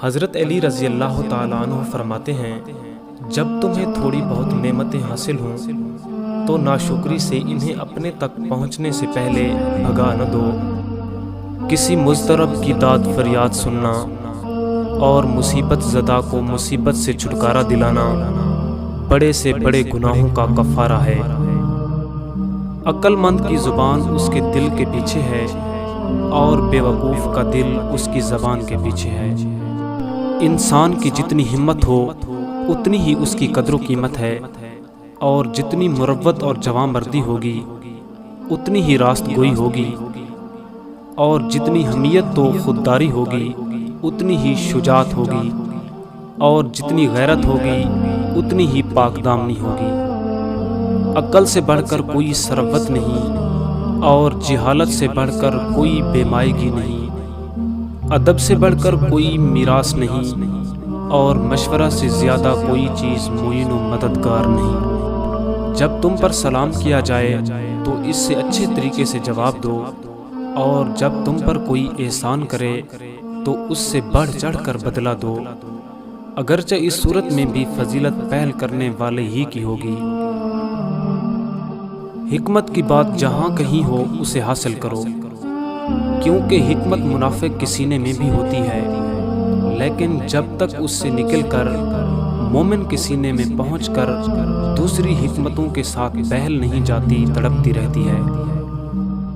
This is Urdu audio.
حضرت علی رضی اللہ تعالیٰ عنہ فرماتے ہیں، جب تمہیں تھوڑی بہت نعمتیں حاصل ہوں تو ناشکری سے انہیں اپنے تک پہنچنے سے پہلے بھگا نہ دو۔ کسی مضطرب کی داد فریاد سننا اور مصیبت زدہ کو مصیبت سے چھٹکارا دلانا بڑے سے بڑے گناہوں کا کفارہ ہے۔ عقل مند کی زبان اس کے دل کے پیچھے ہے اور بے وقوف کا دل اس کی زبان کے پیچھے ہے۔ انسان کی جتنی ہمت ہو اتنی ہی اس کی قدر و قیمت ہے، اور جتنی مروت اور جواں مردی ہوگی اتنی ہی راست گوئی ہوگی، اور جتنی حمیت و خودداری ہوگی اتنی ہی شجاعت ہوگی، اور جتنی غیرت ہوگی اتنی ہی پاک دامنی ہوگی۔ عقل سے بڑھ کر کوئی ثروت نہیں، اور جہالت سے بڑھ کر کوئی بے مائگی نہیں، ادب سے بڑھ کر کوئی میراث نہیں، اور مشورہ سے زیادہ کوئی چیز معین و مددگار نہیں۔ جب تم پر سلام کیا جائے تو اس سے اچھے طریقے سے جواب دو، اور جب تم پر کوئی احسان کرے تو اس سے بڑھ چڑھ کر بدلہ دو، اگرچہ اس صورت میں بھی فضیلت پہل کرنے والے ہی کی ہوگی۔ حکمت کی بات جہاں کہیں ہو اسے حاصل کرو، کیونکہ حکمت منافع کے سینے میں بھی ہوتی ہے، لیکن جب تک اس سے نکل کر مومن کے سینے میں پہنچ کر دوسری حکمتوں کے ساتھ بہل نہیں جاتی، تڑپتی رہتی ہے۔